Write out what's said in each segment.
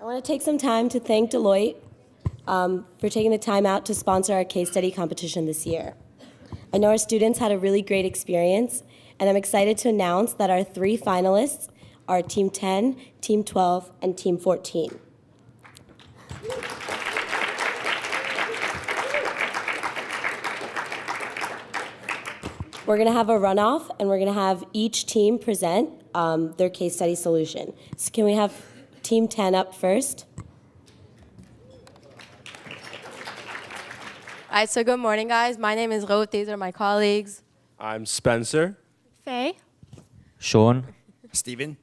I want to take some time to thank Deloitte for taking the time out to sponsor our case study competition this year. I know our students had a really great experience, and I'm excited to announce that our 3 finalists are Team 10, Team 12, and Team 14. We're going to have a runoff, and we're going to have each team present their case study solution. So can we have Team 10 up first? All right, so good morning, guys. My name is Ruth. These are my colleagues. I'm Spencer. Faye. Sean. Steven.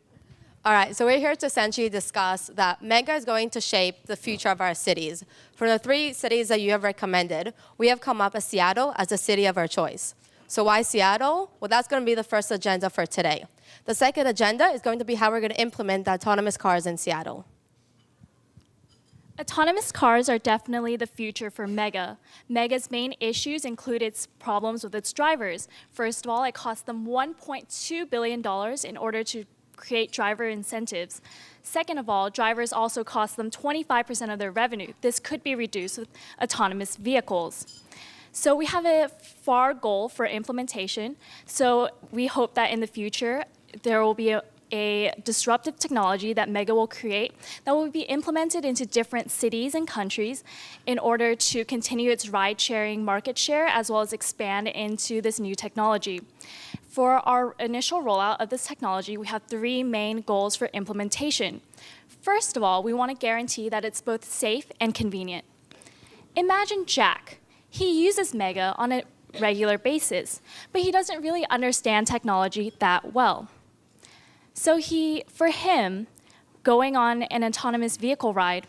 All right, so we're here to essentially discuss that Mega is going to shape the future of our cities. For the 3 cities that you have recommended, we have come up with Seattle as the city of our choice. So why Seattle? Well, that's going to be the first agenda for today. The second agenda is going to be how we're going to implement the autonomous cars in Seattle. Autonomous cars are definitely the future for Mega. Mega's main issues include its problems with its drivers. First of all, it costs them $1.2 billion in order to create driver incentives. Second of all, drivers also cost them 25% of their revenue. This could be reduced with autonomous vehicles. So we have a far goal for implementation. So we hope that in the future, there will be a disruptive technology that Mega will create that will be implemented into different cities and countries in order to continue its ride-sharing market share as well as expand into this new technology. For our initial rollout of this technology, we have 3 main goals for implementation. First of all, we want to guarantee that it's both safe and convenient. Imagine Jack. He uses Mega on a regular basis, but he doesn't really understand technology that well. So for him, going on an autonomous vehicle ride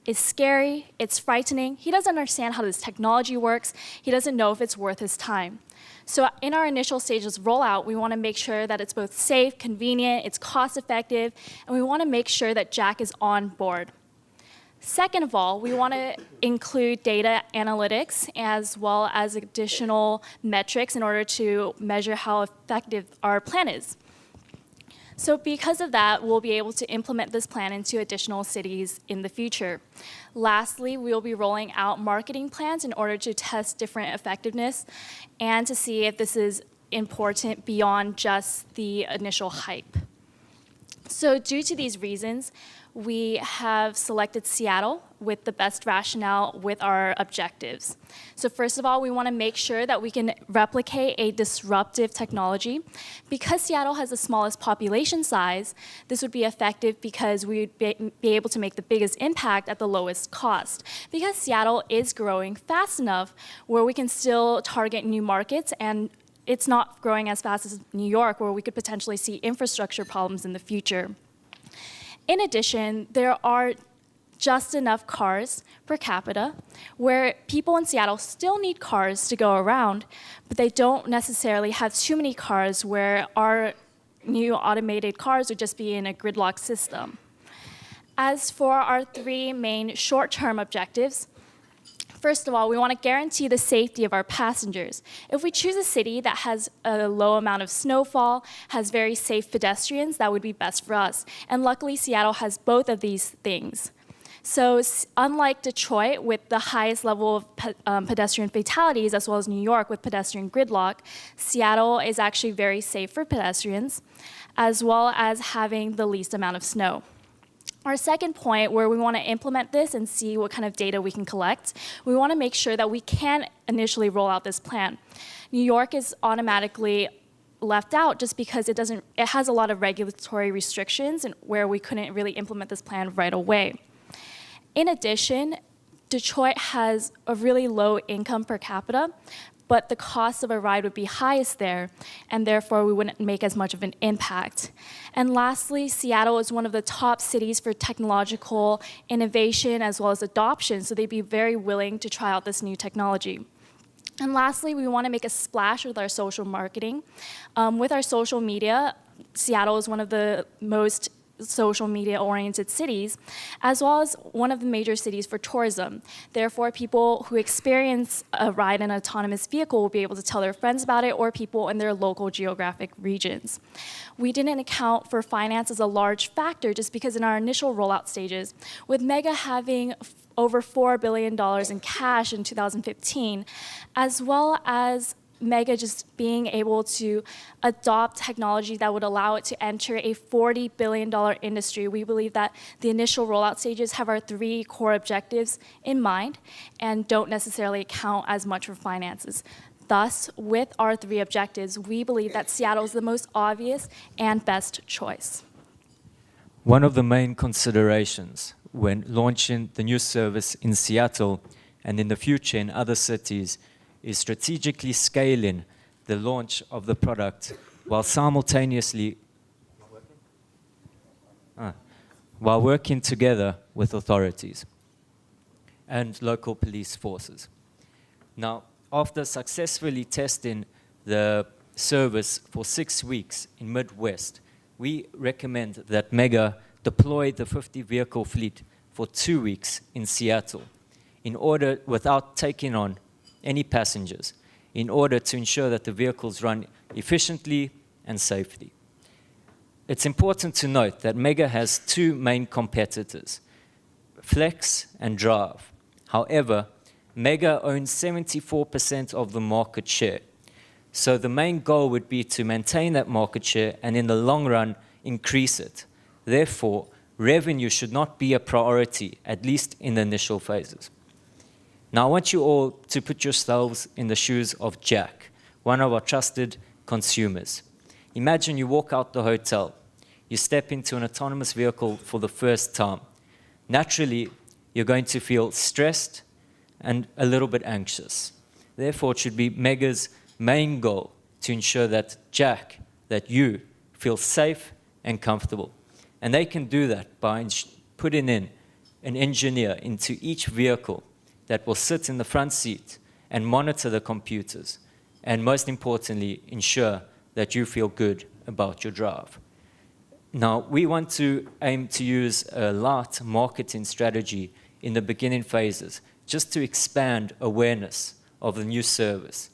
is scary, it's frightening. He doesn't understand how this technology works. He doesn't know if it's worth his time. So in our initial stages of rollout, we want to make sure that it's both safe, convenient, it's cost-effective, and we want to make sure that Jack is on board. Second of all, we want to include data analytics as well as additional metrics in order to measure how effective our plan is. So because of that, we'll be able to implement this plan into additional cities in the future. Lastly, we'll be rolling out marketing plans in order to test different effectiveness and to see if this is important beyond just the initial hype. So due to these reasons, we have selected Seattle with the best rationale with our objectives. So first of all, we want to make sure that we can replicate a disruptive technology. Because Seattle has the smallest population size, this would be effective because we would be able to make the biggest impact at the lowest cost. Because Seattle is growing fast enough where we can still target new markets, and it's not growing as fast as New York, where we could potentially see infrastructure problems in the future. In addition, there are just enough cars per capita where people in Seattle still need cars to go around, but they don't necessarily have too many cars where our new automated cars would just be in a gridlock system. As for our 3 main short-term objectives, first of all, we want to guarantee the safety of our passengers. If we choose a city that has a low amount of snowfall, has very safe pedestrians, that would be best for us. And luckily, Seattle has both of these things. So unlike Detroit with the highest level of pedestrian fatalities, as well as New York with pedestrian gridlock, Seattle is actually very safe for pedestrians, as well as having the least amount of snow. Our second point, where we want to implement this and see what kind of data we can collect, we want to make sure that we can initially roll out this plan. New York is automatically left out just because it has a lot of regulatory restrictions and where we couldn't really implement this plan right away. In addition, Detroit has a really low income per capita, but the cost of a ride would be highest there, and therefore we wouldn't make as much of an impact. And lastly, Seattle is one of the top cities for technological innovation as well as adoption, so they'd be very willing to try out this new technology. And lastly, we want to make a splash with our social marketing. With our social media, Seattle is one of the most social media oriented cities, as well as one of the major cities for tourism. Therefore, people who experience a ride in an autonomous vehicle will be able to tell their friends about it or people in their local geographic regions. We didn't account for finance as a large factor just because in our initial rollout stages, with Mega having over $4 billion in cash in 2015, as well as Mega just being able to adopt technology that would allow it to enter a $40 billion industry. We believe that the initial rollout stages have our 3 core objectives in mind and don't necessarily account as much for finances. Thus, with our 3 objectives, we believe that Seattle is the most obvious and best choice. One of the main considerations when launching the new service in Seattle and in the future in other cities is strategically scaling the launch of the product while simultaneously while working together with authorities and local police forces. Now, after successfully testing the service for 6 weeks in Midwest, we recommend that Mega deploy the 50 vehicle fleet for 2 weeks in Seattle in order, without taking on any passengers, in order to ensure that the vehicles run efficiently and safely. It's important to note that Mega has 2 main competitors, Flex and Drive. However, Mega owns 74% of the market share. So the main goal would be to maintain that market share and in the long run, increase it. Therefore, revenue should not be a priority, at least in the initial phases. Now, I want you all to put yourselves in the shoes of Jack, one of our trusted consumers. Imagine you walk out the hotel, you step into an autonomous vehicle for the first time. Naturally, you're going to feel stressed and a little bit anxious. Therefore, it should be Mega's main goal to ensure that Jack, that you feel safe and comfortable. And they can do that by putting in an engineer into each vehicle that will sit in the front seat and monitor the computers, and most importantly, ensure that you feel good about your drive. Now, we want to aim to use a light marketing strategy in the beginning phases, just to expand awareness of the new service.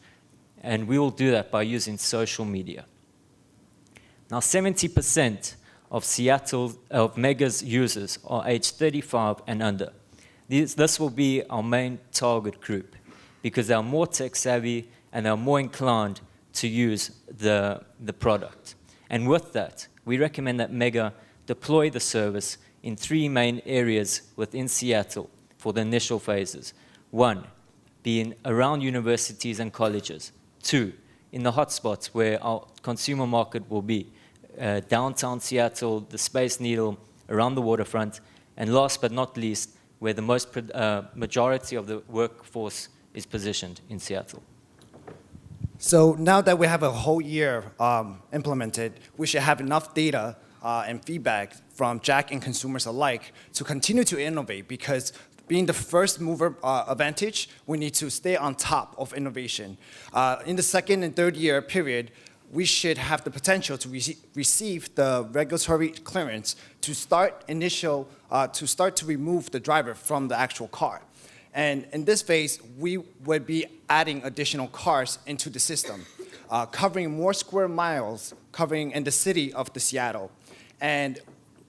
And we will do that by using social media. Now, 70% of Mega's users are aged 35 and under. This will be our main target group because they are more tech savvy and they are more inclined to use the product. And with that, we recommend that Mega deploy the service in 3 main areas within Seattle for the initial phases. 1, being around universities and colleges. 2, in the hotspots where our consumer market will be. Downtown Seattle, the Space Needle, around the waterfront, and last but not least, where the majority of the workforce is positioned in Seattle. So now that we have a whole year implemented, we should have enough data and feedback from Jack and consumers alike to continue to innovate, because being the first mover advantage, we need to stay on top of innovation. In the 2nd and 3rd year period, we should have the potential to receive the regulatory clearance to start to remove the driver from the actual car. And in this phase, we would be adding additional cars into the system, covering more square miles, covering in the city of Seattle. And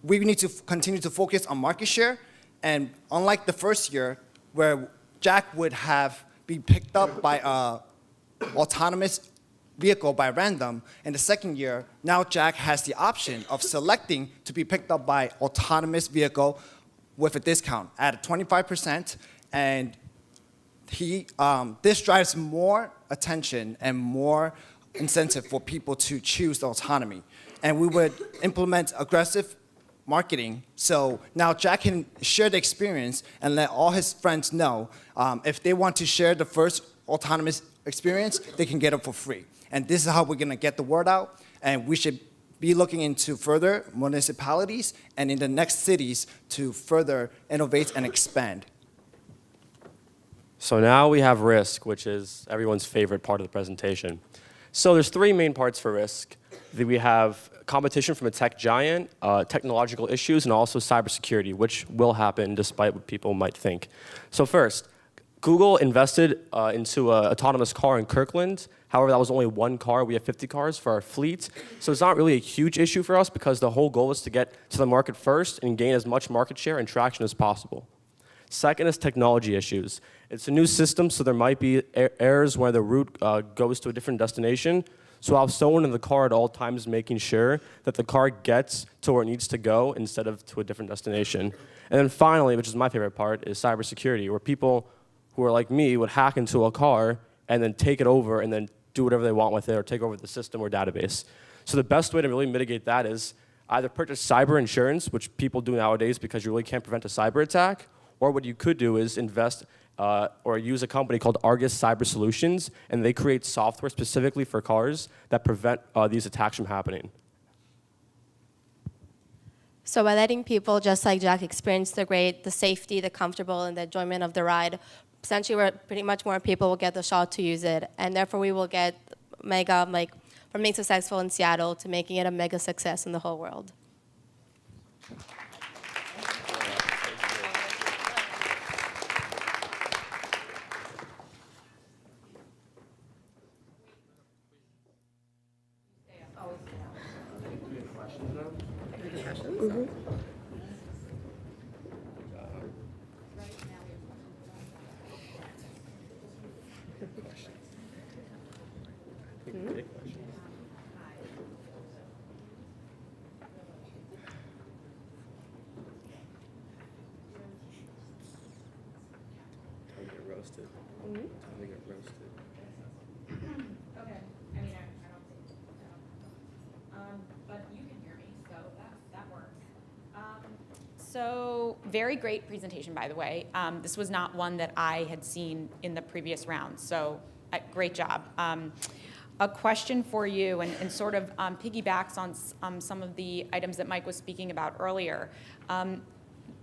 we need to continue to focus on market share. And unlike the first year, where Jack would be picked up by an autonomous vehicle by random, in the 2nd year, now Jack has the option of selecting to be picked up by autonomous vehicle with a discount at 25%. And this drives more attention and more incentive for people to choose the autonomy. And we would implement aggressive marketing, so now Jack can share the experience and let all his friends know if they want to share the first autonomous experience, they can get it for free. And this is how we're going to get the word out, and we should be looking into further municipalities and in the next cities to further innovate and expand. So now we have risk, which is everyone's favorite part of the presentation. So there's 3 main parts for risk. We have competition from a tech giant, technological issues, and also cybersecurity, which will happen despite what people might think. So first, Google invested into an autonomous car in Kirkland. However, that was only one car. We have 50 cars for our fleet. So it's not really a huge issue for us because the whole goal is to get to the market first and gain as much market share and traction as possible. Second is technology issues. It's a new system, so there might be errors where the route goes to a different destination. So I'll have someone in the car at all times making sure that the car gets to where it needs to go instead of to a different destination. And then finally, which is my favorite part, is cybersecurity, where people who are like me would hack into a car and then take it over and then do whatever they want with it or take over the system or database. So the best way to really mitigate that is either purchase cyber insurance, which people do nowadays because you really can't prevent a cyber attack, or what you could do is invest or use a company called Argus Cyber Solutions, and they create software specifically for cars that prevent these attacks from happening. So by letting people, just like Jack, experience the safety, the comfortable, and the enjoyment of the ride, essentially where pretty much more people will get the shot to use it, and therefore we will get Mega, like, from being successful in Seattle to making it a mega success in the whole world. Okay, I mean, I don't think, but you can hear me, so that works. So very great presentation, by the way. This was not one that I had seen in the previous round, so great job. A question for you, and sort of piggybacks on some of the items that Mike was speaking about earlier.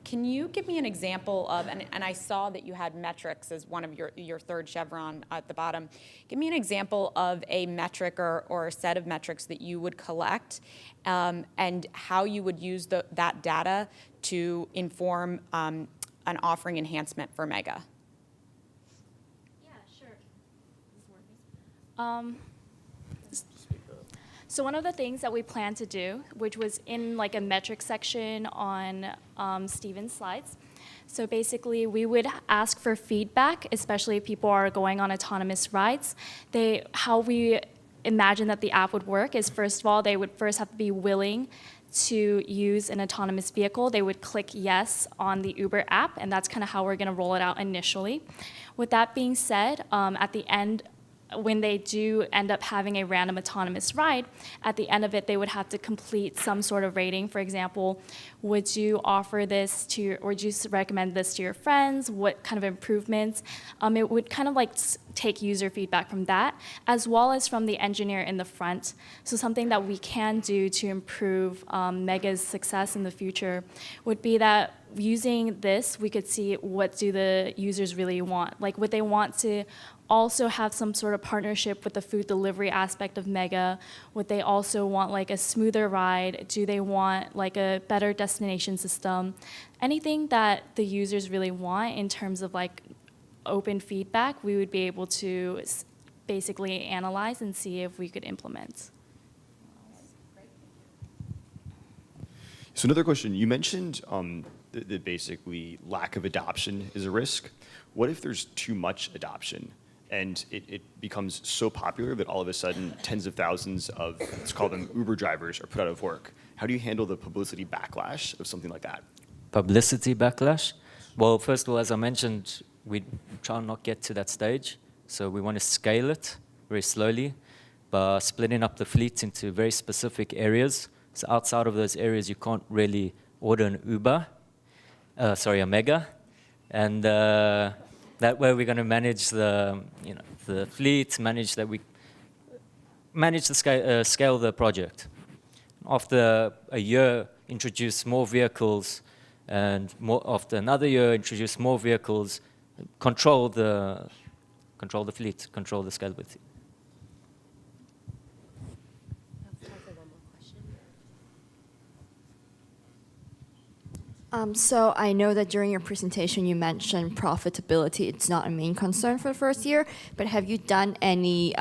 Can you give me an example of, and I saw that you had metrics as one of your third chevron at the bottom. Give me an example of a metric or a set of metrics that you would collect and how you would use that data to inform an offering enhancement for Mega. Yeah, sure. So one of the things that we plan to do, which was in like a metric section on Steven's slides, so basically we would ask for feedback, especially if people are going on autonomous rides. How we imagine that the app would work is, first of all, they would first have to be willing to use an autonomous vehicle. They would click yes on the Uber app, and that's kind of how we're going to roll it out initially. With that being said, at the end, when they do end up having a random autonomous ride, at the end of it, they would have to complete some sort of rating. For example, would you offer this to, or would you recommend this to your friends? What kind of improvements? It would kind of like take user feedback from that, as well as from the engineer in the front. So something that we can do to improve Mega's success in the future would be that using this, we could see what do the users really want. Like, would they want to also have some sort of partnership with the food delivery aspect of Mega? Would they also want like a smoother ride? Do they want like a better destination system? Anything that the users really want in terms of like open feedback, we would be able to basically analyze and see if we could implement. So another question, you mentioned that basically lack of adoption is a risk. What if there's too much adoption and it becomes so popular that all of a sudden tens of thousands of, let's call them Uber drivers, are put out of work? How do you handle the publicity backlash of something like that? Publicity backlash? Well, first of all, as I mentioned, we try not get to that stage. So we want to scale it very slowly by splitting up the fleet into very specific areas. So outside of those areas, you can't really order an Uber, a Mega. And that way we're going to manage the fleet, manage the scale of the project. After a year, introduce more vehicles, and after another year, introduce more vehicles, control the fleet, control the scalability. So I know that during your presentation you mentioned profitability. It's not a main concern for the first year, but have you done any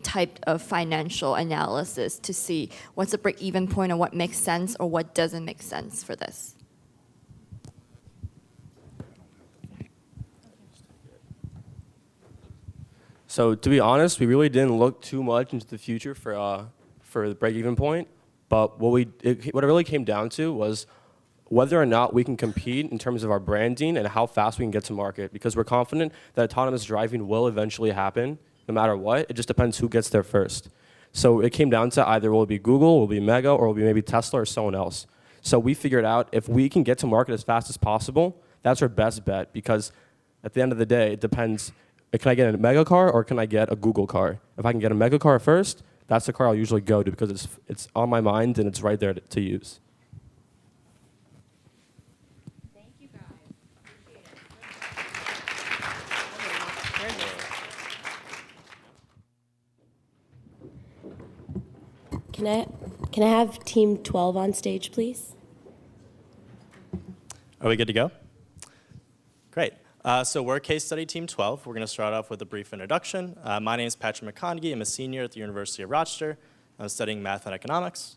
type of financial analysis to see what's the break-even point and what makes sense or what doesn't make sense for this? So to be honest, we really didn't look too much into the future for the break-even point. But what it really came down to was whether or not we can compete in terms of our branding and how fast we can get to market. Because we're confident that autonomous driving will eventually happen, no matter what. It just depends who gets there first. So it came down to either will it be Google, will it be Mega, or will it be maybe Tesla or someone else. So we figured out if we can get to market as fast as possible, that's our best bet. Because at the end of the day, it depends. Can I get a Mega car or can I get a Google car? If I can get a Mega car first, that's the car I'll usually go to because it's on my mind and it's right there to use. Can I have Team 12 on stage, please? Are we good to go? Great. So we're Case Study Team 12. We're going to start off with a brief introduction. My name is Patrick McConaughey. I'm a senior at the University of Rochester. I'm studying math and economics.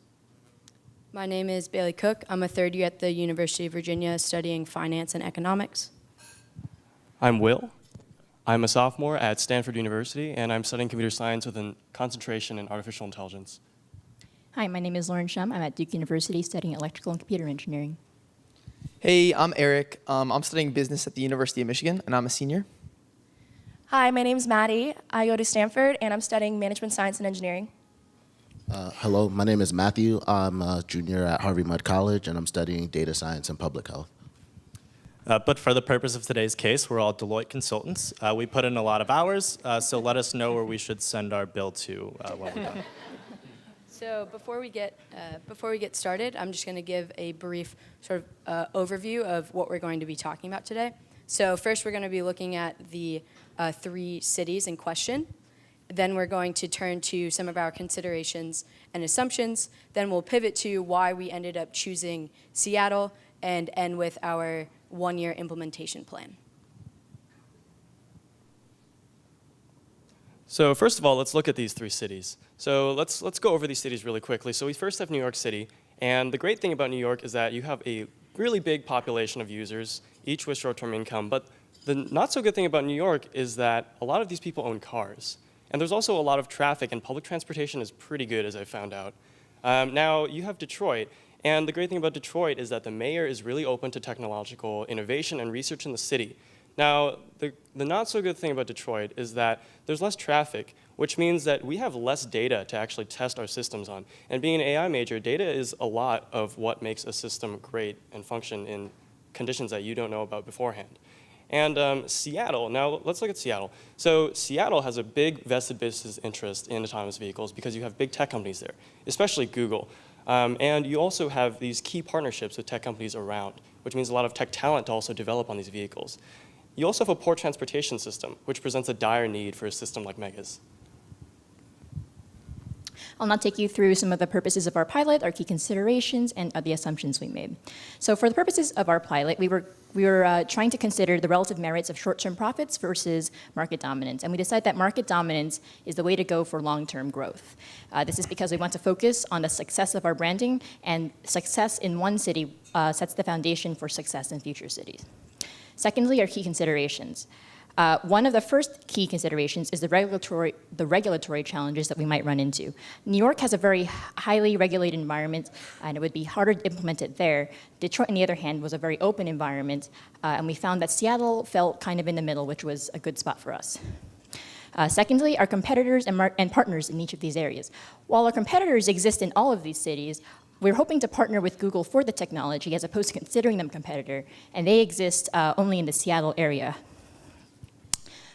My name is Bailey Cook. I'm a third year at the University of Virginia studying finance and economics. I'm Will. I'm a sophomore at Stanford University, and I'm studying computer science with a concentration in artificial intelligence. Hi, my name is Lauren Shum. I'm at Duke University studying electrical and computer engineering. Hey, I'm Eric. I'm studying business at the University of Michigan, and I'm a senior. Hi, my name's Maddie. I go to Stanford, and I'm studying management science and engineering. Hello, my name is Matthew. I'm a junior at Harvey Mudd College, and I'm studying data science and public health. But for the purpose of today's case, we're all Deloitte consultants. We put in a lot of hours, so let us know where we should send our bill to when we're done. So before we get started, I'm just going to give a brief sort of overview of what we're going to be talking about today. So first, we're going to be looking at the 3 cities in question. Then we're going to turn to some of our considerations and assumptions. Then we'll pivot to why we ended up choosing Seattle and end with our one-year implementation plan. So first of all, let's look at these 3 cities. So let's go over these cities really quickly. So we first have New York City, and the great thing about New York is that you have a really big population of users, each with short-term income. But the not so good thing about New York is that a lot of these people own cars. And there's also a lot of traffic, and public transportation is pretty good, as I found out. Now, you have Detroit, and the great thing about Detroit is that the mayor is really open to technological innovation and research in the city. Now, the not so good thing about Detroit is that there's less traffic, which means that we have less data to actually test our systems on. And being an AI major, data is a lot of what makes a system great and function in conditions that you don't know about beforehand. And Seattle, now let's look at Seattle. So Seattle has a big vested business interest in autonomous vehicles because you have big tech companies there, especially Google. And you also have these key partnerships with tech companies around, which means a lot of tech talent to also develop on these vehicles. You also have a poor transportation system, which presents a dire need for a system like Mega's. I'll now take you through some of the purposes of our pilot, our key considerations, and the assumptions we made. So for the purposes of our pilot, we were trying to consider the relative merits of short-term profits versus market dominance. And we decided that market dominance is the way to go for long-term growth. This is because we want to focus on the success of our branding, and success in one city sets the foundation for success in future cities. Secondly, our key considerations. One of the first key considerations is the regulatory challenges that we might run into. New York has a very highly regulated environment, and it would be harder to implement it there. Detroit, on the other hand, was a very open environment, and we found that Seattle fell kind of in the middle, which was a good spot for us. Secondly, our competitors and partners in each of these areas. While our competitors exist in all of these cities, we're hoping to partner with Google for the technology as opposed to considering them a competitor, and they exist only in the Seattle area.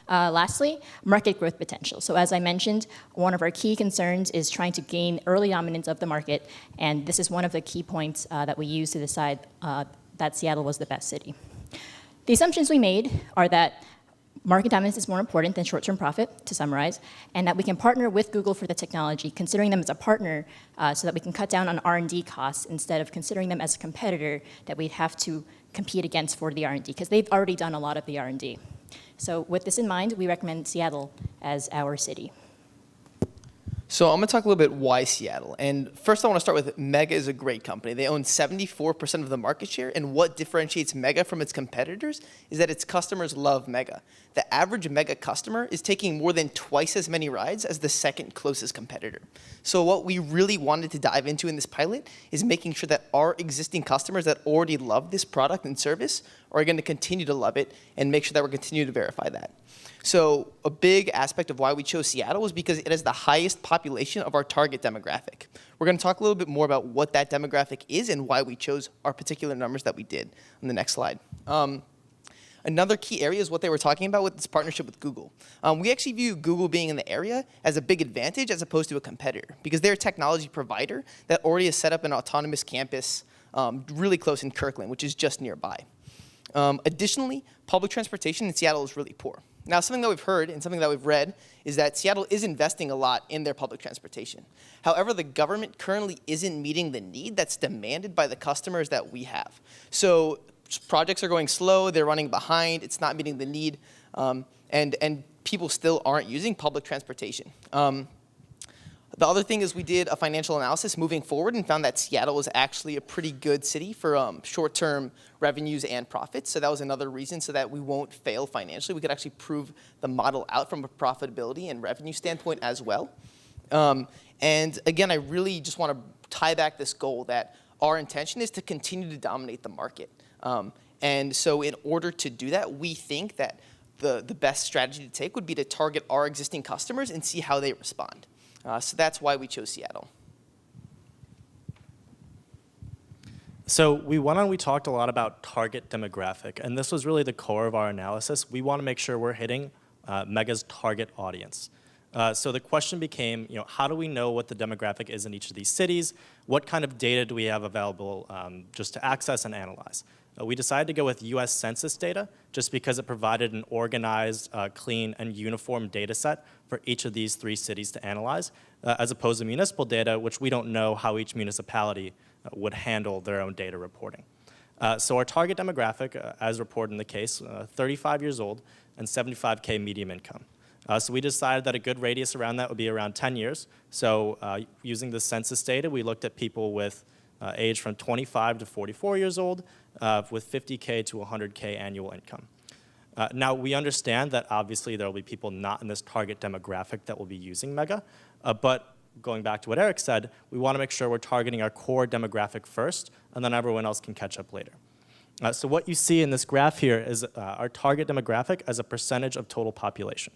Lastly, market growth potential. So as I mentioned, one of our key concerns is trying to gain early dominance of the market, and this is one of the key points that we use to decide that Seattle was the best city. The assumptions we made are that market dominance is more important than short-term profit, to summarize, and that we can partner with Google for the technology, considering them as a partner so that we can cut down on R&D costs instead of considering them as a competitor that we'd have to compete against for the R&D, because they've already done a lot of the R&D. So with this in mind, we recommend Seattle as our city. So I'm going to talk a little bit why Seattle. And first I want to start with Mega is a great company. They own 74% of the market share, and what differentiates Mega from its competitors is that its customers love Mega. The average Mega customer is taking more than twice as many rides as the second closest competitor. So what we really wanted to dive into in this pilot is making sure that our existing customers that already love this product and service are going to continue to love it, and make sure that we're continuing to verify that. So a big aspect of why we chose Seattle was because it has the highest population of our target demographic. We're going to talk a little bit more about what that demographic is and why we chose our particular numbers that we did on the next slide. Another key area is what they were talking about with this partnership with Google. We actually view Google being in the area as a big advantage as opposed to a competitor, because they're a technology provider that already has set up an autonomous campus really close in Kirkland, which is just nearby. Additionally, public transportation in Seattle is really poor. Now, something that we've heard and something that we've read is that Seattle is investing a lot in their public transportation. However, the government currently isn't meeting the need that's demanded by the customers that we have. So projects are going slow, they're running behind, it's not meeting the need, and people still aren't using public transportation. The other thing is we did a financial analysis moving forward and found that Seattle is actually a pretty good city for short-term revenues and profits. So that was another reason so that we won't fail financially. We could actually prove the model out from a profitability and revenue standpoint as well. And again, I really just want to tie back this goal that our intention is to continue to dominate the market. And so in order to do that, we think that the best strategy to take would be to target our existing customers and see how they respond. So that's why we chose Seattle. So we talked a lot about target demographic, and this was really the core of our analysis. We want to make sure we're hitting Mega's target audience. So the question became, how do we know what the demographic is in each of these cities? What kind of data do we have available just to access and analyze? We decided to go with US Census data just because it provided an organized, clean, and uniform data set for each of these 3 cities to analyze, as opposed to municipal data, which we don't know how each municipality would handle their own data reporting. So our target demographic, as reported in the case, 35 years old and 75K median income. So we decided that a good radius around that would be around 10 years. So using the census data, we looked at people with age from 25 to 44 years old with 50K to 100K annual income. Now, we understand that obviously there will be people not in this target demographic that will be using Mega, but going back to what Eric said, we want to make sure we're targeting our core demographic first, and then everyone else can catch up later. So what you see in this graph here is our target demographic as a percentage of total population.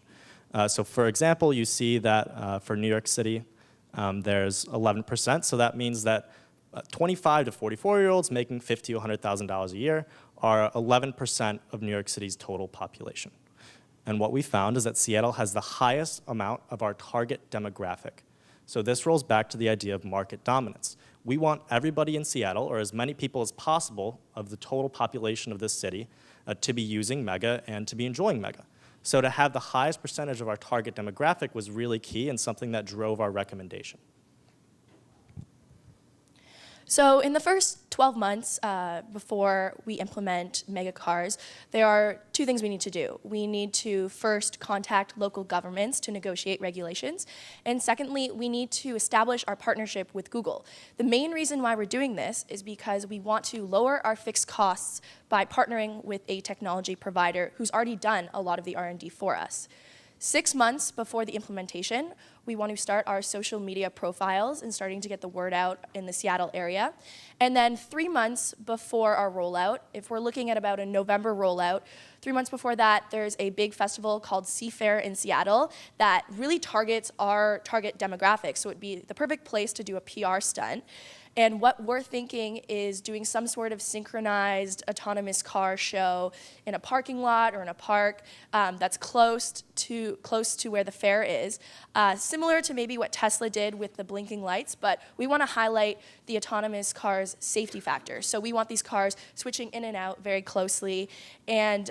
So for example, you see that for New York City, there's 11%, so that means that 25 to 44-year-olds making $50,000 to $100,000 a year are 11% of New York City's total population. And what we found is that Seattle has the highest amount of our target demographic. So this rolls back to the idea of market dominance. We want everybody in Seattle, or as many people as possible of the total population of this city, to be using Mega and to be enjoying Mega. So to have the highest percentage of our target demographic was really key and something that drove our recommendation. So in the first 12 months before we implement mega cars, there are 2 things we need to do. We need to first contact local governments to negotiate regulations. And secondly, we need to establish our partnership with Google. The main reason why we're doing this is because we want to lower our fixed costs by partnering with a technology provider who's already done a lot of the R&D for us. 6 months before the implementation, we want to start our social media profiles and starting to get the word out in the Seattle area. And then 3 months before our rollout, if we're looking at about a November rollout, 3 months before that, there's a big festival called Seafair in Seattle that really targets our target demographics. So it'd be the perfect place to do a PR stunt. And what we're thinking is doing some sort of synchronized autonomous car show in a parking lot or in a park that's close to where the fair is, similar to maybe what Tesla did with the blinking lights, but we want to highlight the autonomous car's safety factor. So we want these cars switching in and out very closely, and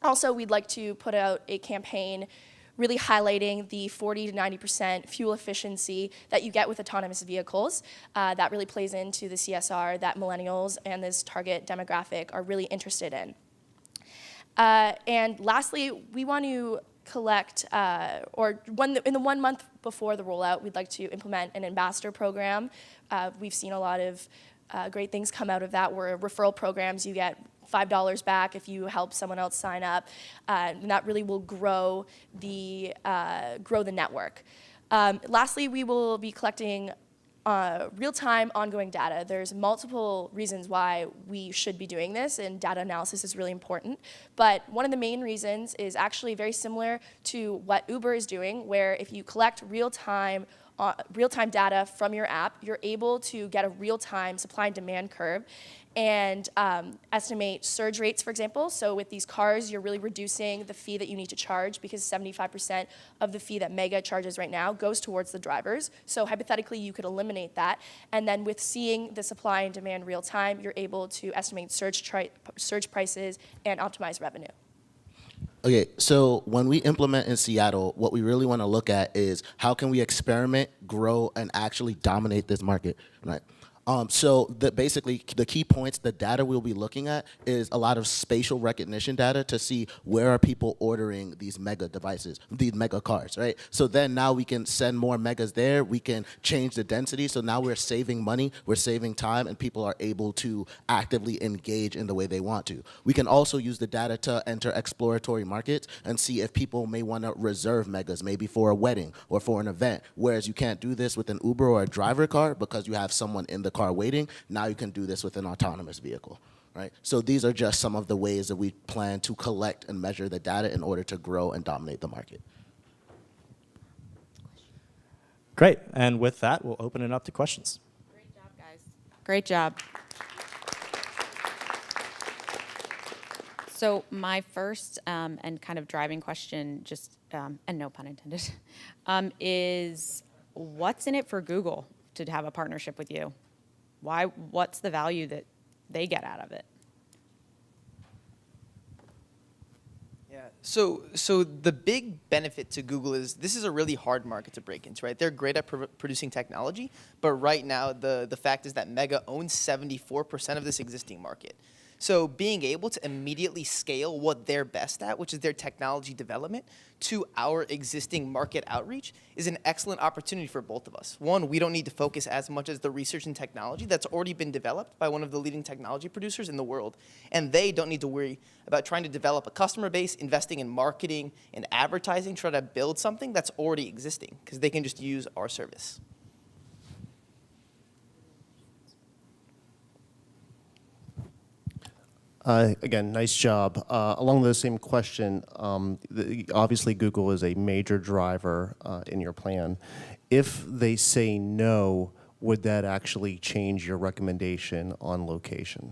Also, we'd like to put out a campaign really highlighting the 40 to 90% fuel efficiency that you get with autonomous vehicles. That really plays into the CSR that millennials and this target demographic are really interested in. And lastly, we want to collect, in the 1 month before the rollout, we'd like to implement an ambassador program. We've seen a lot of great things come out of that, where referral programs, you get $5 back if you help someone else sign up, and that really will grow the network. Lastly, we will be collecting real-time ongoing data. There's multiple reasons why we should be doing this, and data analysis is really important. But one of the main reasons is actually very similar to what Uber is doing, where if you collect real-time data from your app, you're able to get a real-time supply and demand curve and estimate surge rates, for example. So with these cars, you're really reducing the fee that you need to charge, because 75% of the fee that Mega charges right now goes towards the drivers. So hypothetically, you could eliminate that. And then with seeing the supply and demand real time, you're able to estimate surge prices and optimize revenue. Okay, so when we implement in Seattle, what we really want to look at is how can we experiment, grow, and actually dominate this market, right? So basically, the key points, the data we'll be looking at is a lot of spatial recognition data to see where are people ordering these mega devices, these mega cars, right? So then now we can send more megas there. We can change the density. So now we're saving money, we're saving time, and people are able to actively engage in the way they want to. We can also use the data to enter exploratory markets and see if people may want to reserve megas, maybe for a wedding or for an event, whereas you can't do this with an Uber or a driver car because you have someone in the car waiting. Now you can do this with an autonomous vehicle, right? So these are just some of the ways that we plan to collect and measure the data in order to grow and dominate the market. Great, and with that, we'll open it up to questions. Great job, guys. Great job. So my first and kind of driving question, just and no pun intended, is what's in it for Google to have a partnership with you? What's the value that they get out of it? Yeah. So the big benefit to Google is this is a really hard market to break into, right? They're great at producing technology, but right now the fact is that Mega owns 74% of this existing market. So being able to immediately scale what they're best at, which is their technology development, to our existing market outreach is an excellent opportunity for both of us. One, we don't need to focus as much as the research and technology that's already been developed by one of the leading technology producers in the world. And they don't need to worry about trying to develop a customer base, investing in marketing and advertising, try to build something that's already existing, because they can just use our service. Again, nice job. Along the same question, obviously Google is a major driver in your plan. If they say no, would that actually change your recommendation on location?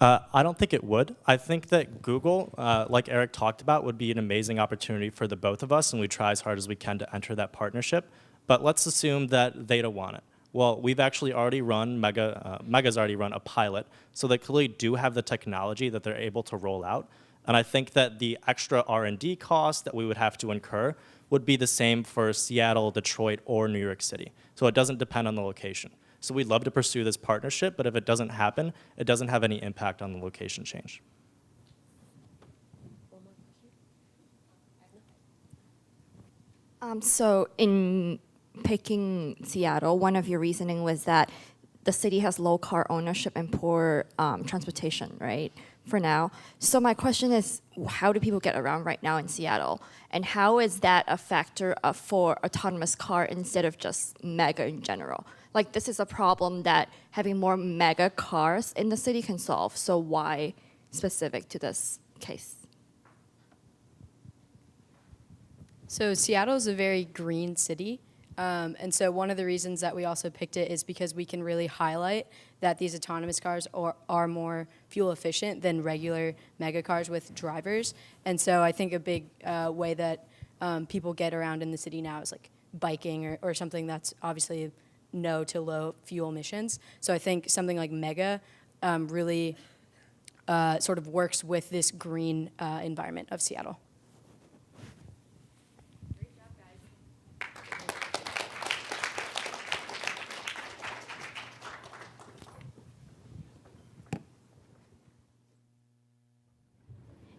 I don't think it would. I think that Google, like Eric talked about, would be an amazing opportunity for the both of us, and we try as hard as we can to enter that partnership. But let's assume that they don't want it. Well, we've actually already run, Mega's already run a pilot, so they clearly do have the technology that they're able to roll out. And I think that the extra R&D costs that we would have to incur would be the same for Seattle, Detroit, or New York City. So it doesn't depend on the location. So we'd love to pursue this partnership, but if it doesn't happen, it doesn't have any impact on the location change. So in picking Seattle, one of your reasoning was that the city has low car ownership and poor transportation, right, for now. So my question is, how do people get around right now in Seattle? And how is that a factor for autonomous car instead of just Mega in general? Like, this is a problem that having more Mega cars in the city can solve. So why specific to this case? So Seattle is a very green city. And so one of the reasons that we also picked it is because we can really highlight that these autonomous cars are more fuel efficient than regular mega cars with drivers. And so I think a big way that people get around in the city now is like biking or something that's obviously no to low fuel emissions. So I think something like Mega really sort of works with this green environment of Seattle.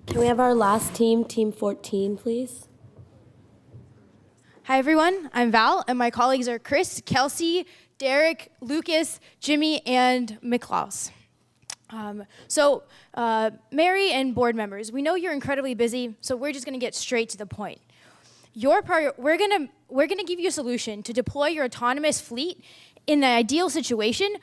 Can we have our last team, Team 14, please? Hi, everyone. I'm Val, and my colleagues are Chris, Kelsey, Derek, Lucas, Jimmy, and Miklaus. Mary and board members, we know you're incredibly busy, so we're just going to get straight to the point. We're going to give you a solution to deploy your autonomous fleet in an ideal situation,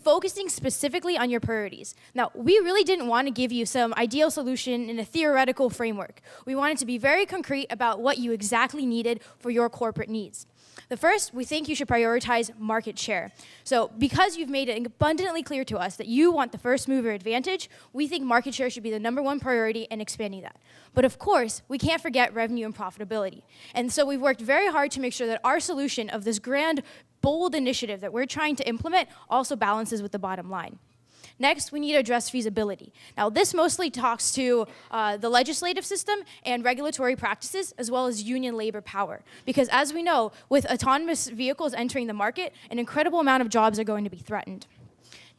focusing specifically on your priorities. Now, we really didn't want to give you some ideal solution in a theoretical framework. We wanted to be very concrete about what you exactly needed for your corporate needs. The first, we think you should prioritize market share. So because you've made it abundantly clear to us that you want the first mover advantage, we think market share should be the #1 priority in expanding that. But of course, we can't forget revenue and profitability. And so we've worked very hard to make sure that our solution of this grand, bold initiative that we're trying to implement also balances with the bottom line. Next, we need to address feasibility. Now, this mostly talks to the legislative system and regulatory practices, as well as union labor power. Because as we know, with autonomous vehicles entering the market, an incredible amount of jobs are going to be threatened.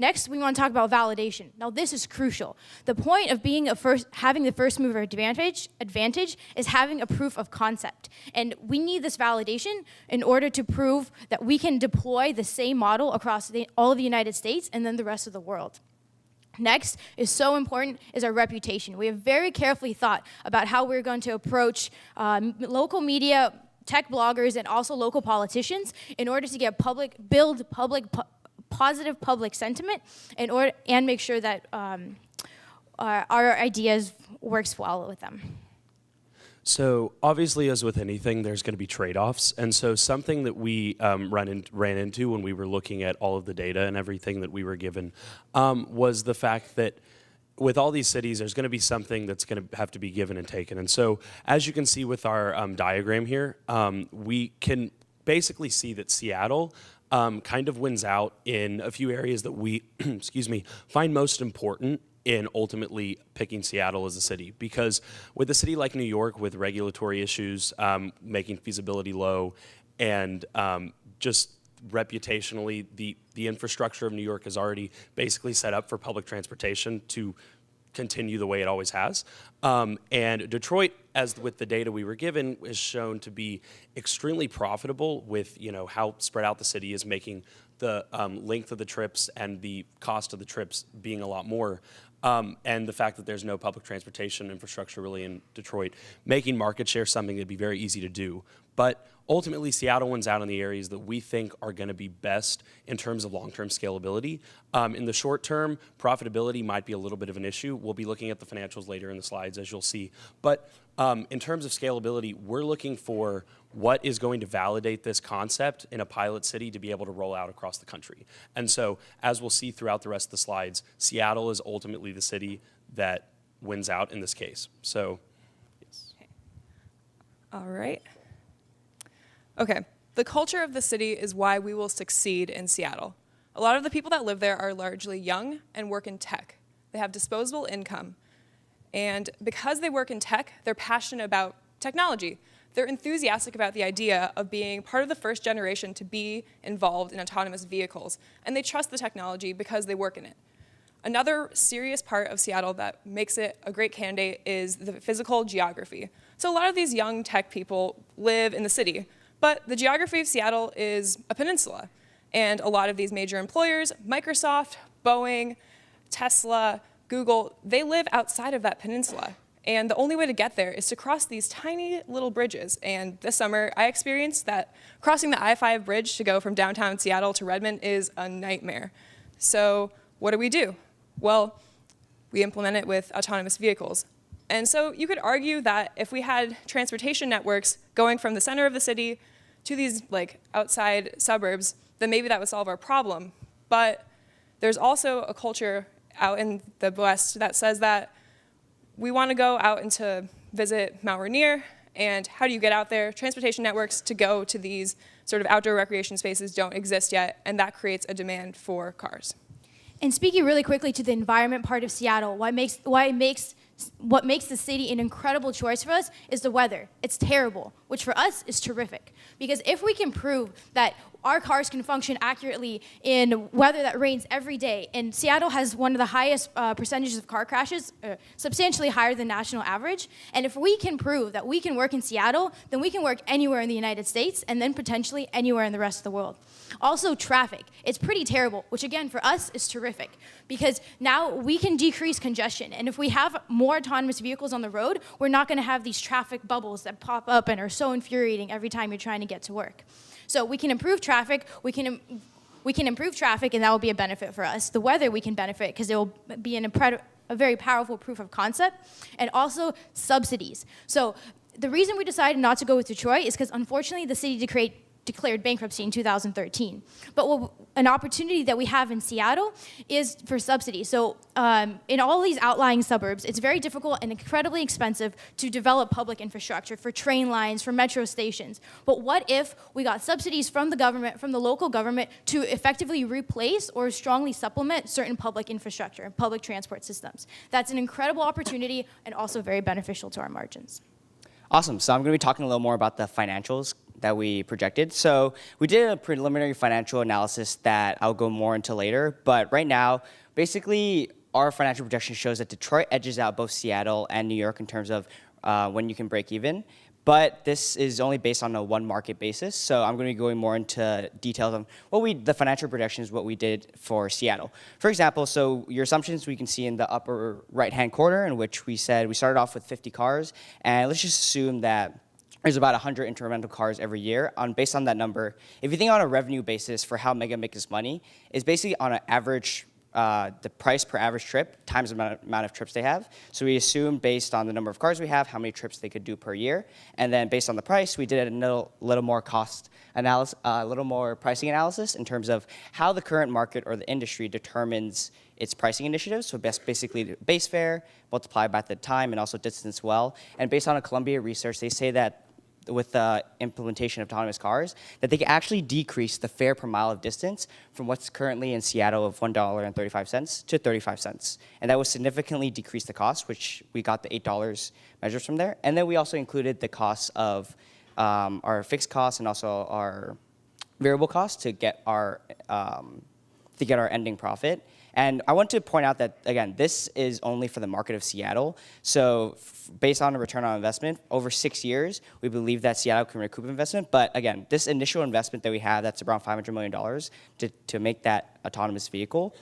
Next, we want to talk about validation. Now, this is crucial. The point of being having the first mover advantage is having a proof of concept. And we need this validation in order to prove that we can deploy the same model across all of the United States and then the rest of the world. Next is so important is our reputation. We have very carefully thought about how we're going to approach local media, tech bloggers, and also local politicians in order to get positive public sentiment and make sure that our ideas works well with them. So obviously, as with anything, there's going to be trade-offs. And so something that we ran into when we were looking at all of the data and everything that we were given was the fact that with all these cities, there's going to be something that's going to have to be given and taken. And so as you can see with our diagram here, we can basically see that Seattle kind of wins out in a few areas that we, find most important in ultimately picking Seattle as a city. Because with a city like New York, with regulatory issues, making feasibility low, and just reputationally, the infrastructure of New York is already basically set up for public transportation to continue the way it always has. And Detroit, as with the data we were given, is shown to be extremely profitable with how spread out the city is, making the length of the trips and the cost of the trips being a lot more. And the fact that there's no public transportation infrastructure really in Detroit, making market share something that'd be very easy to do. But ultimately, Seattle wins out in the areas that we think are going to be best in terms of long-term scalability. In the short term, profitability might be a little bit of an issue. We'll be looking at the financials later in the slides, as you'll see. But in terms of scalability, we're looking for what is going to validate this concept in a pilot city to be able to roll out across the country. And so, as we'll see throughout the rest of the slides, Seattle is ultimately the city that wins out in this case. So, yes. All right. Okay, the culture of the city is why we will succeed in Seattle. A lot of the people that live there are largely young and work in tech. They have disposable income. And because they work in tech, they're passionate about technology. They're enthusiastic about the idea of being part of the first generation to be involved in autonomous vehicles. And they trust the technology because they work in it. Another serious part of Seattle that makes it a great candidate is the physical geography. So a lot of these young tech people live in the city. But the geography of Seattle is a peninsula. And a lot of these major employers, Microsoft, Boeing, Tesla, Google, they live outside of that peninsula. And the only way to get there is to cross these tiny little bridges. And this summer, I experienced that crossing the I-5 bridge to go from downtown Seattle to Redmond is a nightmare. So what do? Well, we implement it with autonomous vehicles. And so you could argue that if we had transportation networks going from the center of the city to these outside suburbs, then maybe that would solve our problem. But there's also a culture out in the West that says that we want to go out and to visit Mount Rainier, and how do you get out there? Transportation networks to go to these sort of outdoor recreation spaces don't exist yet, and that creates a demand for cars. And speaking really quickly to the environment part of Seattle, what makes the city an incredible choice for us is the weather. It's terrible, which for us is terrific. Because if we can prove that our cars can function accurately in weather that rains every day, and Seattle has one of the highest percentages of car crashes, substantially higher than national average, and if we can prove that we can work in Seattle, then we can work anywhere in the United States, and then potentially anywhere in the rest of the world. Also, traffic. It's pretty terrible, which again, for us, is terrific. Because now we can decrease congestion, and if we have more autonomous vehicles on the road, we're not gonna have these traffic bubbles that pop up and are so infuriating every time you're trying to get to work. So we can improve traffic, we can improve traffic, and that will be a benefit for us. The weather we can benefit because it will be a very powerful proof of concept. And also subsidies. So the reason we decided not to go with Detroit is because unfortunately the city declared bankruptcy in 2013. But an opportunity that we have in Seattle is for subsidies. So in all these outlying suburbs, it's very difficult and incredibly expensive to develop public infrastructure for train lines, for metro stations. But what if we got subsidies from the government, from the local government, to effectively replace or strongly supplement certain public infrastructure and public transport systems? That's an incredible opportunity and also very beneficial to our margins. Awesome. So I'm going to be talking a little more about the financials that we projected. So we did a preliminary financial analysis that I'll go more into later. But right now, basically, our financial projection shows that Detroit edges out both Seattle and New York in terms of when you can break even. But this is only based on a one market basis. So I'm going to be going more into details on the financial projections, what we did for Seattle. For example, so your assumptions we can see in the upper right-hand corner, in which we said we started off with 50 cars. And let's just assume that there's about 100 incremental cars every year. Based on that number, if you think on a revenue basis for how Mega makes its money, is basically on an average, the price per average trip times the amount of trips they have. So we assume based on the number of cars we have, how many trips they could do per year. And then based on the price, we did a little more cost analysis, a little more pricing analysis in terms of how the current market or the industry determines its pricing initiatives. So basically the base fare multiplied by the time and also distance well. And based on a Columbia research, they say that with the implementation of autonomous cars, that they can actually decrease the fare per mile of distance from what's currently in Seattle of $1.35 to 35 cents. And that would significantly decrease the cost, which we got the $8 measures from there. And then we also included the costs of our fixed costs and also our variable costs to get our ending profit. And I want to point out that, again, this is only for the market of Seattle. So based on a return on investment, over 6 years, we believe that Seattle can recoup investment. But again, this initial investment that we have, that's around $500 million to make that autonomous vehicle,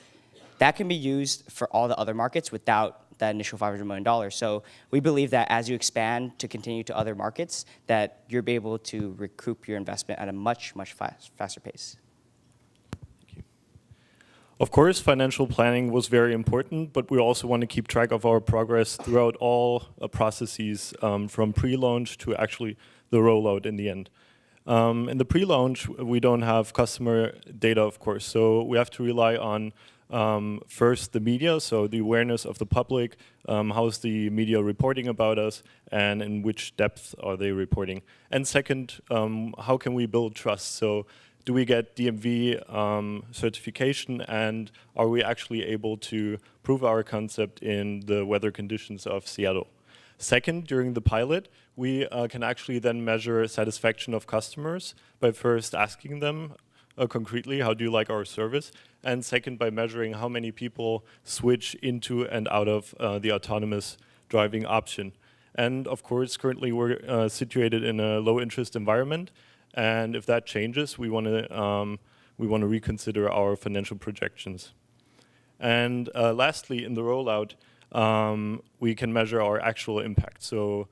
that can be used for all the other markets without that initial $500 million. So we believe that as you expand to continue to other markets, that you'll be able to recoup your investment at a much, much faster pace. Of course, financial planning was very important, but we also want to keep track of our progress throughout all processes from pre-launch to actually the rollout in the end. In the pre-launch, we don't have customer data, of course, so we have to rely on first the media, so the awareness of the public, how's the media reporting about us, and in which depth are they reporting. And second, how can we build trust? So do we get DMV certification, and are we actually able to prove our concept in the weather conditions of Seattle? Second, during the pilot, we can actually then measure satisfaction of customers by first asking them concretely, how do you like our service? And second, by measuring how many people switch into and out of the autonomous driving option. And of course, currently we're situated in a low interest environment. And if that changes, we want to reconsider our financial projections. And lastly, in the rollout, we can measure our actual impact. So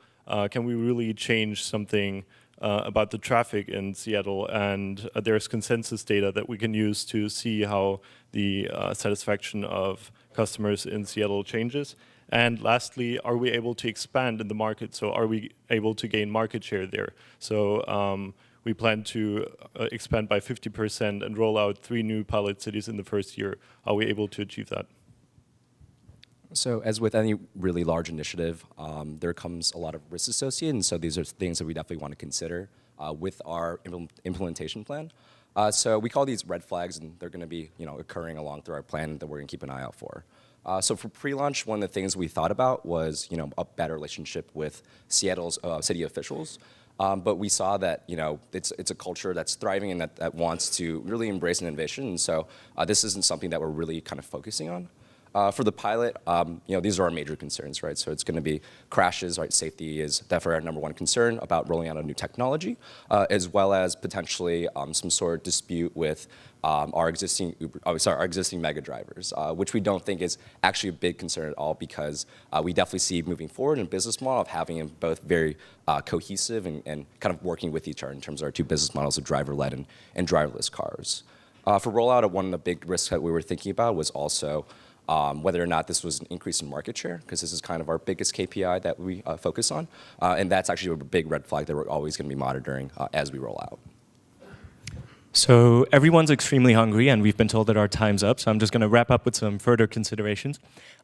can we really change something about the traffic in Seattle? And there's consensus data that we can use to see how the satisfaction of customers in Seattle changes. And lastly, are we able to expand in the market? So are we able to gain market share there? So we plan to expand by 50% and roll out 3 new pilot cities in the first year. Are we able to achieve that? So as with any really large initiative, there comes a lot of risks associated, and so these are things that we definitely want to consider with our implementation plan. So we call these red flags, and they're going to be occurring along through our plan that we're going to keep an eye out for. So for pre-launch, one of the things we thought about was a better relationship with Seattle's city officials. But we saw that it's a culture that's thriving and that wants to really embrace innovation. And so this isn't something that we're really kind of focusing on. For the pilot, these are our major concerns, right? So it's going to be crashes, right? Safety is definitely our number one concern about rolling out a new technology, as well as potentially some sort of dispute with our existing mega drivers, which we don't think is actually a big concern at all, because we definitely see moving forward in a business model of having them both very cohesive and kind of working with each other in terms of our two business models of driver-led and driverless cars. For rollout, one of the big risks that we were thinking about was also whether or not this was an increase in market share, because this is kind of our biggest KPI that we focus on. And that's actually a big red flag that we're always going to be monitoring as we roll out. So everyone's extremely hungry, and we've been told that our time's up, so I'm just going to wrap up with some further considerations.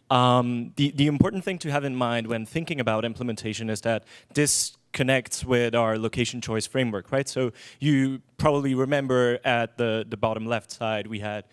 The important thing to have in mind when thinking about implementation is that this connects with our location choice framework, right? So you probably remember at the bottom left side, we had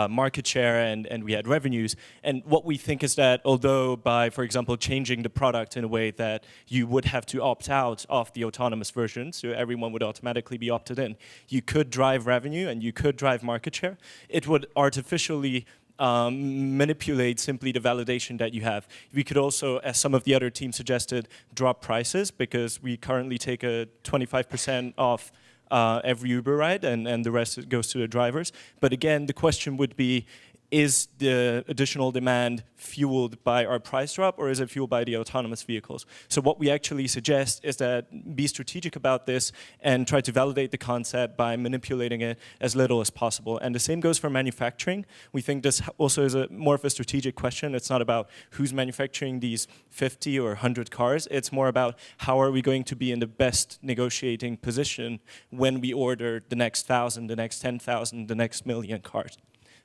market share and we had revenues. And what we think is that although by, for example, changing the product in a way that you would have to opt out of the autonomous version, so everyone would automatically be opted in, you could drive revenue and you could drive market share. It would artificially manipulate simply the validation that you have. We could also, as some of the other teams suggested, drop prices, because we currently take a 25% off every Uber ride, and the rest goes to the drivers. But again, the question would be, is the additional demand fueled by our price drop, or is it fueled by the autonomous vehicles? So what we actually suggest is that be strategic about this and try to validate the concept by manipulating it as little as possible. And the same goes for manufacturing. We think this also is more of a strategic question. It's not about who's manufacturing these 50 or 100 cars. It's more about how are we going to be in the best negotiating position when we order the next 1,000, the next 10,000, the next million cars.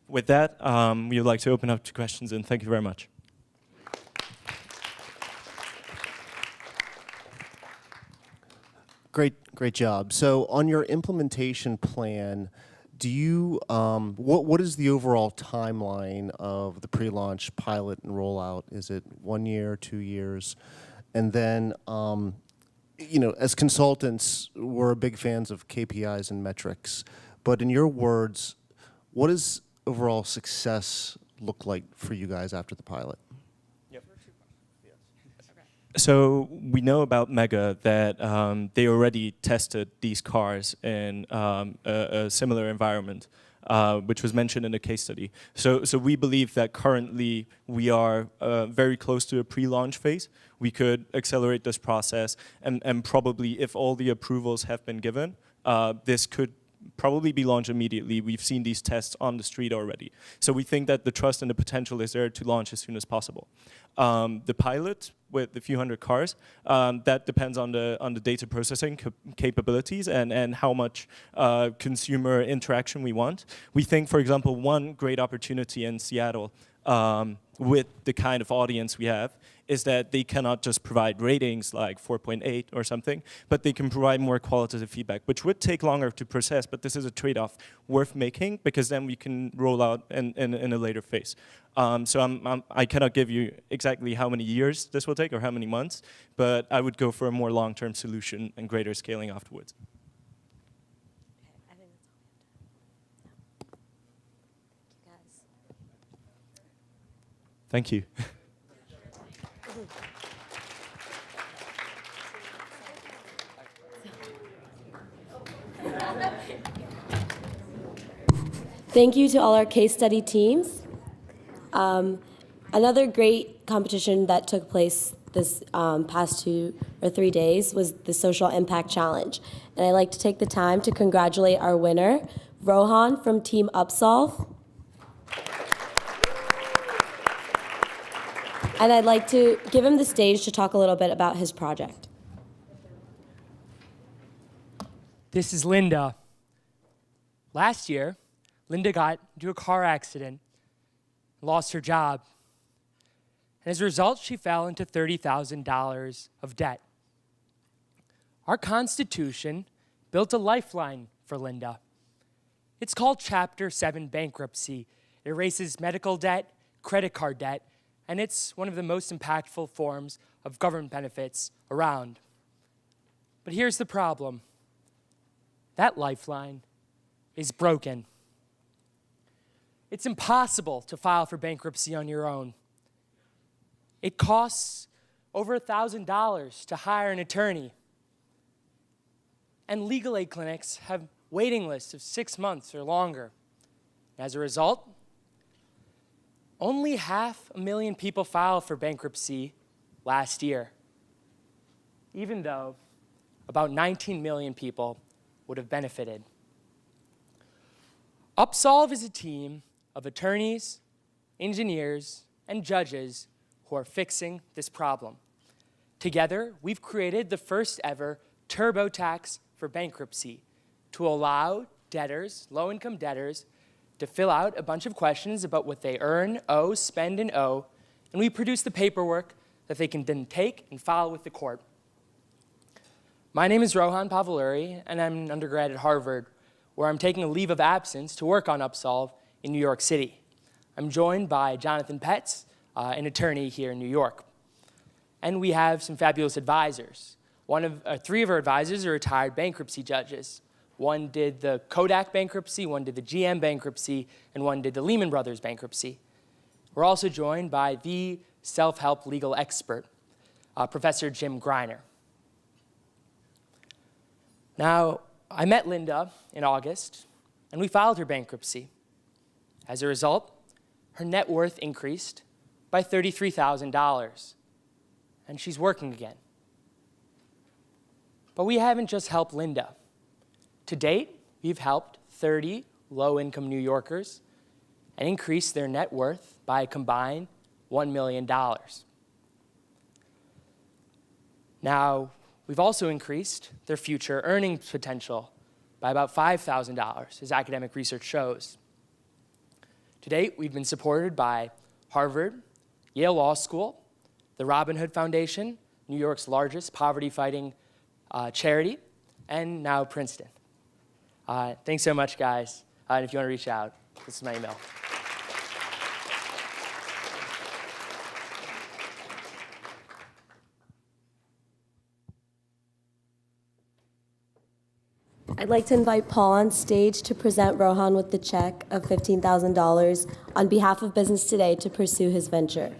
With that, we would like to open up to questions, and thank you very much. Great job. So on your implementation plan, do you what is the overall timeline of the pre-launch pilot and rollout? Is it 1 year, 2 years? And then as consultants, we're big fans of KPIs and metrics. But in your words, what does overall success look like for you guys after the pilot? So we know about Mega that they already tested these cars in a similar environment, which was mentioned in the case study. So we believe that currently we are very close to a pre-launch phase. We could accelerate this process, and probably if all the approvals have been given, this could probably be launched immediately. We've seen these tests on the street already. So we think that the trust and the potential is there to launch as soon as possible. The pilot with a few hundred cars, that depends on the data processing capabilities and how much consumer interaction we want. We think, for example, one great opportunity in Seattle with the kind of audience we have is that they cannot just provide ratings like 4.8 or something, but they can provide more qualitative feedback, which would take longer to process, but this is a trade-off worth making, because then we can roll out in a later phase. So I cannot give you exactly how many years this will take or how many months, but I would go for a more long-term solution and greater scaling afterwards. Thank you. Thank you to all our case study teams. Another great competition that took place this past 2 or 3 days was the Social Impact Challenge. And I'd like to take the time to congratulate our winner, Rohan from Team Upsolve. And I'd like to give him the stage to talk a little bit about his project. This is Linda. Last year, Linda got into a car accident, lost her job. And as a result, she fell into $30,000 of debt. Our Constitution built a lifeline for Linda. It's called Chapter 7 bankruptcy. It erases medical debt, credit card debt, and it's one of the most impactful forms of government benefits around. But here's the problem. That lifeline is broken. It's impossible to file for bankruptcy on your own. It costs over $1,000 to hire an attorney. And legal aid clinics have waiting lists of 6 months or longer. As a result, only 500,000 people filed for bankruptcy last year, even though about 19 million people would have benefited. Upsolve is a team of attorneys, engineers, and judges who are fixing this problem. Together, we've created the first ever TurboTax for bankruptcy to allow debtors, low-income debtors, to fill out a bunch of questions about what they earn, owe, spend, and owe, and we produce the paperwork that they can then take and file with the court. My name is Rohan Pavluri, and I'm an undergrad at Harvard, where I'm taking a leave of absence to work on Upsolve in New York City. I'm joined by Jonathan Petz, an attorney here in New York. And we have some fabulous advisors. Three of our advisors are retired bankruptcy judges. One did the Kodak bankruptcy, one did the GM bankruptcy, and one did the Lehman Brothers bankruptcy. We're also joined by the self-help legal expert, Professor Jim Greiner. Now, I met Linda in August, and we filed her bankruptcy. As a result, her net worth increased by $33,000, and she's working again. But we haven't just helped Linda. To date, we've helped 30 low-income New Yorkers and increased their net worth by a combined $1 million. Now, we've also increased their future earnings potential by about $5,000, as academic research shows. To date, we've been supported by Harvard, Yale Law School, the Robin Hood Foundation, New York's largest poverty-fighting charity, and now Princeton. Thanks so much, guys. And if you want to reach out, this is my email. I'd like to invite Paul on stage to present Rohan with the check of $15,000 on behalf of Business Today to pursue his venture.